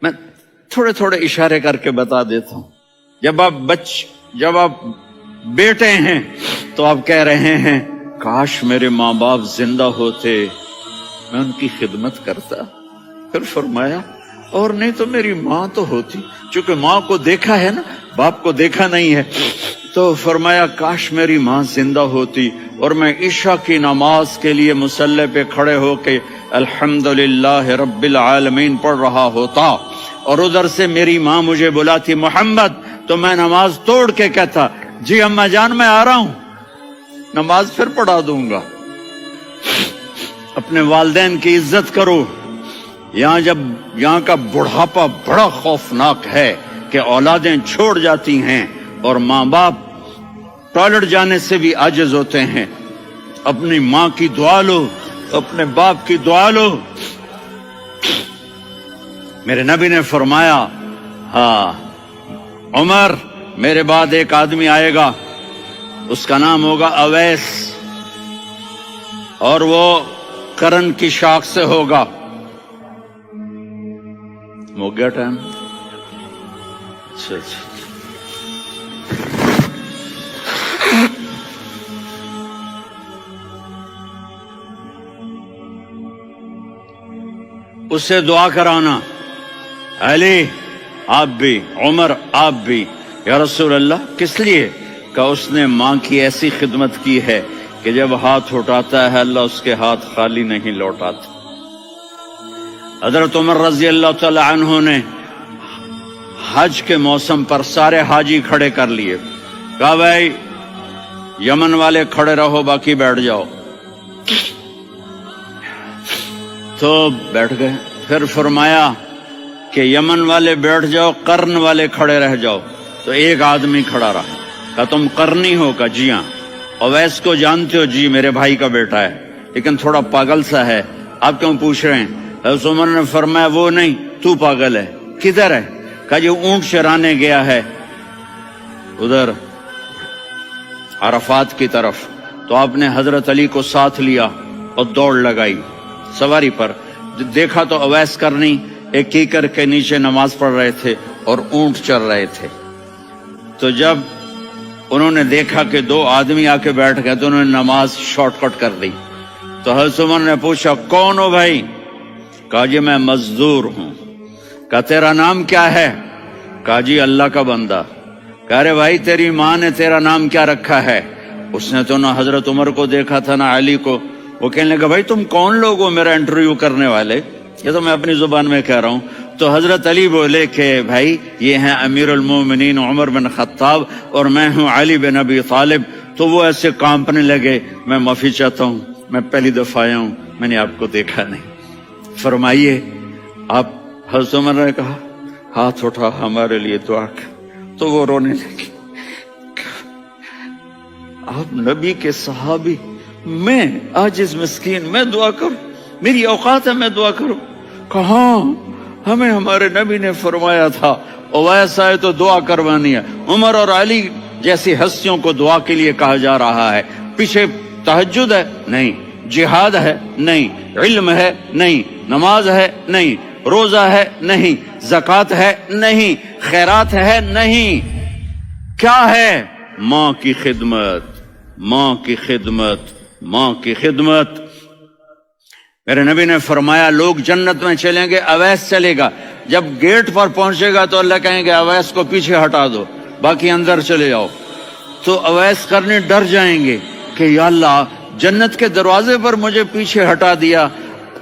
میں تھوڑے تھوڑے اشارے کر کے بتا دیتا ہوں. جب آپ بیٹے ہیں تو آپ کہہ رہے ہیں کاش میرے ماں باپ زندہ ہوتے، میں ان کی خدمت کرتا. پھر فرمایا اور نہیں تو میری ماں تو ہوتی. چونکہ ماں کو دیکھا ہے نا، باپ کو دیکھا نہیں ہے، تو فرمایا کاش میری ماں زندہ ہوتی اور میں عشاء کی نماز کے لیے مصلی پہ کھڑے ہو کے الحمدللہ رب العالمین پڑھ رہا ہوتا، اور ادھر سے میری ماں مجھے بلاتی محمد، تو میں نماز توڑ کے کہتا جی اماں جان میں آ رہا ہوں، نماز پھر پڑھا دوں گا. اپنے والدین کی عزت کرو. یہاں کا بڑھاپا بڑا خوفناک ہے کہ اولادیں چھوڑ جاتی ہیں اور ماں باپ ٹوائلٹ جانے سے بھی عاجز ہوتے ہیں. اپنی ماں کی دعا لو، اپنے باپ کی دعا لو. میرے نبی نے فرمایا ہاں عمر میرے بعد ایک آدمی آئے گا، اس کا نام ہوگا اویس، اور وہ کرن کی شاخ سے ہوگا. ہو گیا ٹائم؟ اچھا. اس سے دعا کرانا، علی آپ بھی، عمر آپ بھی. یا رسول اللہ کس لیے؟ کہ اس نے ماں کی ایسی خدمت کی ہے کہ جب ہاتھ اٹھاتا ہے اللہ اس کے ہاتھ خالی نہیں لوٹاتا. حضرت عمر رضی اللہ تعالی عنہ نے حج کے موسم پر سارے حاجی کھڑے کر لیے، کہا بھائی یمن والے کھڑے رہو باقی بیٹھ جاؤ. تو بیٹھ گئے. پھر فرمایا کہ یمن والے بیٹھ جاؤ، قرن والے کھڑے رہ جاؤ. تو ایک آدمی کھڑا رہا. کہا تم قرنی ہو؟ کہا جی ہاں. اویس کو جانتے ہو؟ جی میرے بھائی کا بیٹا ہے لیکن تھوڑا پاگل سا ہے، آپ کیوں پوچھ رہے ہیں؟ حضرت عمر نے فرمایا وہ نہیں، تو پاگل ہے. کدھر ہے؟ کہا جو اونٹ چرانے گیا ہے ادھر عرفات کی طرف. تو آپ نے حضرت علی کو ساتھ لیا اور دوڑ لگائی سواری پر. دیکھا تو اویس کرنی ایک کیکر کے نیچے نماز پڑھ رہے تھے اور اونٹ چر رہے تھے. تو جب انہوں نے دیکھا کہ دو آدمی آ کے بیٹھ گئے تو انہوں نے نماز شارٹ کٹ کر دی. تو حضرت عمر نے پوچھا کون ہو بھائی؟ کہا جی میں مزدور ہوں. کہا تیرا نام کیا ہے؟ کہا جی اللہ کا بندہ. کہا ارے بھائی تیری ماں نے تیرا نام کیا رکھا ہے؟ اس نے تو نہ حضرت عمر کو دیکھا تھا نہ علی کو. وہ کہنے لگا بھائی تم کون لوگ ہو میرا انٹرویو کرنے والے؟ یہ تو میں اپنی زبان میں کہہ رہا ہوں. تو حضرت علی بولے کہ بھائی یہ ہیں امیر المومنین عمر بن خطاب اور میں ہوں علی بن ابی طالب. تو وہ ایسے کانپنے لگے. میں معافی چاہتا ہوں، میں پہلی دفعہ آیا ہوں، میں نے آپ کو دیکھا نہیں. فرمائیے آپ. حضرت عمر نے کہا ہاتھ اٹھا ہمارے لیے دعا کر. تو وہ رونے لگے. آپ نبی کے صحابی، میں عاجز مسکین میں دعا کروں؟ میری اوقات ہے میں دعا کروں؟ کہاں ہمیں ہمارے نبی نے فرمایا تھا اویس آئے تو دعا کروانی ہے. عمر اور علی جیسی ہستیوں کو دعا کے لیے کہا جا رہا ہے. پیچھے تہجد ہے نہیں، جہاد ہے نہیں، علم ہے نہیں، نماز ہے نہیں، روزہ ہے نہیں، زکوٰۃ ہے نہیں، خیرات ہے نہیں. کیا ہے؟ ماں کی خدمت، ماں کی خدمت، ماں کی خدمت. میرے نبی نے فرمایا لوگ جنت میں چلیں گے، اویس چلے گا. جب گیٹ پر پہنچے گا تو اللہ کہیں گے اویس کو پیچھے ہٹا دو، باقی اندر چلے جاؤ. تو اویس کرنے ڈر جائیں گے کہ یا اللہ جنت کے دروازے پر مجھے پیچھے ہٹا دیا.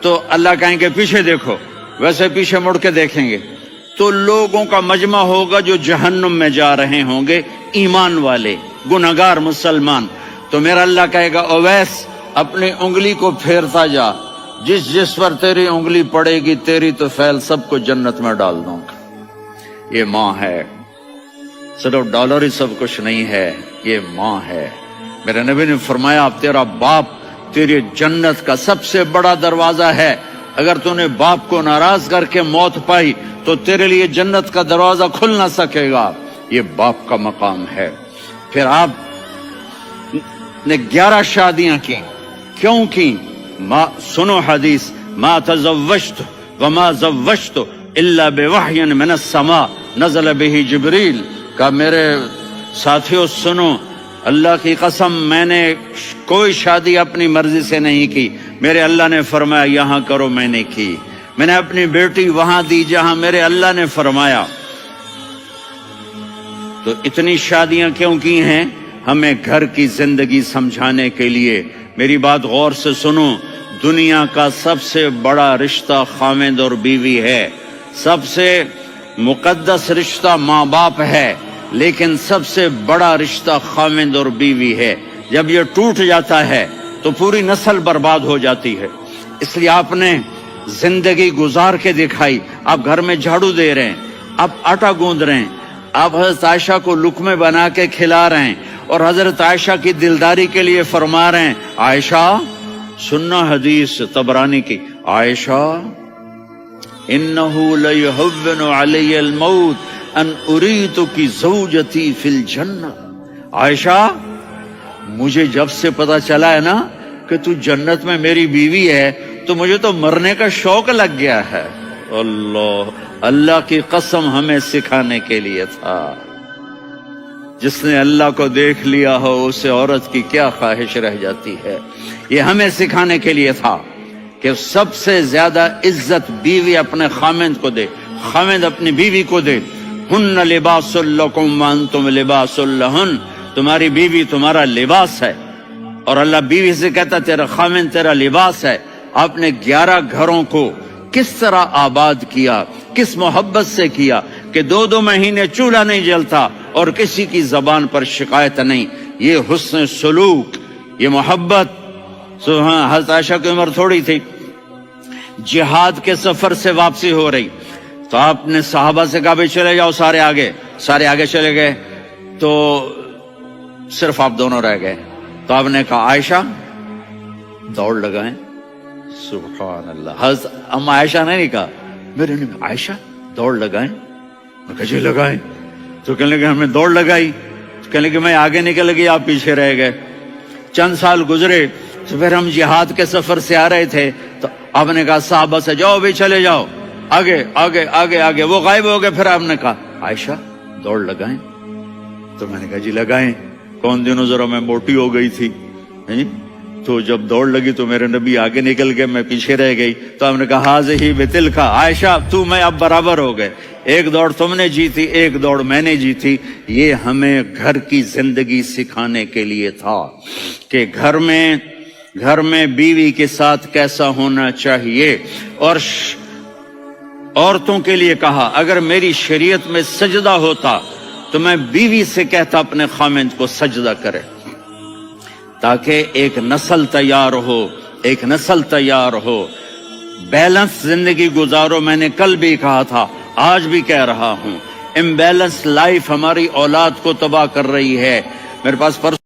تو اللہ کہیں گے پیچھے دیکھو، ویسے پیچھے مڑ کے دیکھیں گے تو لوگوں کا مجمع ہوگا جو جہنم میں جا رہے ہوں گے، ایمان والے، گنہگار مسلمان. تو میرا اللہ کہے گا اویس اپنی انگلی کو پھیرتا جا، جس پر تیری انگلی پڑے گی تیری تو فیل سب کو جنت میں ڈال دوں گا. یہ ماں ہے، صرف ڈالر ہی سب کچھ نہیں ہے، یہ ماں ہے. میرے نبی نے فرمایا اب تیرا باپ تیری جنت کا سب سے بڑا دروازہ ہے. اگر تو نے باپ کو ناراض کر کے موت پائی تو تیرے لیے جنت کا دروازہ کھل نہ سکے گا. یہ باپ کا مقام ہے. پھر آپ نے 11 شادیاں کی. کیوں کی؟ سنو حدیث، ما تزوجت وما زوجت الا بوحی من السماء نزل به جبریل. کہا میرے ساتھیوں سنو، اللہ کی قسم میں نے کوئی شادی اپنی مرضی سے نہیں کی. میرے اللہ نے فرمایا یہاں کرو، میں نے کی. میں نے اپنی بیٹی وہاں دی جہاں میرے اللہ نے فرمایا. تو اتنی شادیاں کیوں کی ہیں؟ ہمیں گھر کی زندگی سمجھانے کے لیے. میری بات غور سے سنو، دنیا کا سب سے بڑا رشتہ خاوند اور بیوی ہے. سب سے مقدس رشتہ ماں باپ ہے، لیکن سب سے بڑا رشتہ خاوند اور بیوی ہے. جب یہ ٹوٹ جاتا ہے تو پوری نسل برباد ہو جاتی ہے. اس لیے آپ نے زندگی گزار کے دکھائی. آپ گھر میں جھاڑو دے رہے ہیں، آپ آٹا گوندھ رہے ہیں، آپ حضرت عائشہ کو لقمے بنا کے کھلا رہے ہیں، اور حضرت عائشہ کی دلداری کے لیے فرما رہے ہیں عائشہ سننا حدیث طبرانی کی، عائشہ انہو لیہون علی الموت ان اریتکی زوجتی فی الجنہ. عائشہ مجھے جب سے پتا چلا ہے نا کہ تو جنت میں میری بیوی ہے تو مجھے تو مرنے کا شوق لگ گیا ہے. اللہ کی قسم ہمیں سکھانے کے لیے تھا. جس نے اللہ کو دیکھ لیا ہو اسے عورت کی کیا خواہش رہ جاتی ہے. یہ ہمیں سکھانے کے لیے تھا کہ سب سے زیادہ عزت بیوی اپنے خاوند کو دے، خاوند اپنی بیوی کو دے. ہن لباس لکم وانتم لباس لہن، تمہاری بیوی تمہارا لباس ہے. اور اللہ بیوی سے کہتا تیرا خاوند تیرا لباس ہے. آپ نے 11 گھروں کو کس طرح آباد کیا، کس محبت سے کیا کہ 2 مہینے چولہا نہیں جلتا اور کسی کی زبان پر شکایت نہیں. یہ حسن سلوک، یہ محبت. حضرت عائشہ کی عمر تھوڑی تھی، جہاد کے سفر سے واپسی ہو رہی تو آپ نے صحابہ سے کہا بھی چلے جاؤ سارے آگے چلے گئے تو صرف آپ دونوں رہ گئے. تو آپ نے کہا عائشہ دوڑ لگائیں. سبحان اللہ. حضرت اما عائشہ نے نہیں کہا، میرے نے عائشہ دوڑ لگائیں. میں کہا جی لگائیں. تو کہنے لگے ہمیں دوڑ لگائی. تو کہنے لگے میں آگے نکل گئی، آپ پیچھے رہ گئے. چند سال گزرے تو پھر ہم جہاد کے سفر سے آ رہے تھے تو آپ نے کہا صحابہ سے جاؤ بھی چلے جاؤ آگے آگے آگے آگے. وہ غائب ہو گئے. پھر آپ نے کہا عائشہ دوڑ لگائیں. تو میں نے کہا جی لگائیں. کون دنوں ذرا میں موٹی ہو گئی تھی، تو جب دوڑ لگی تو میرے نبی آگے نکل گئے، میں پیچھے رہ گئی. تو ہم نے کہا ہاذہ بتلک، عائشہ تو میں اب برابر ہو گئے. ایک دوڑ تم نے جیتی، ایک دوڑ میں نے جیتی. یہ ہمیں گھر کی زندگی سکھانے کے لیے تھا کہ گھر میں بیوی کے ساتھ کیسا ہونا چاہیے. اور عورتوں کے لیے کہا اگر میری شریعت میں سجدہ ہوتا تو میں بیوی سے کہتا اپنے خاوند کو سجدہ کرے، تاکہ ایک نسل تیار ہو. بیلنس زندگی گزارو. میں نے کل بھی کہا تھا، آج بھی کہہ رہا ہوں، امبیلنس لائف ہماری اولاد کو تباہ کر رہی ہے. میرے پاس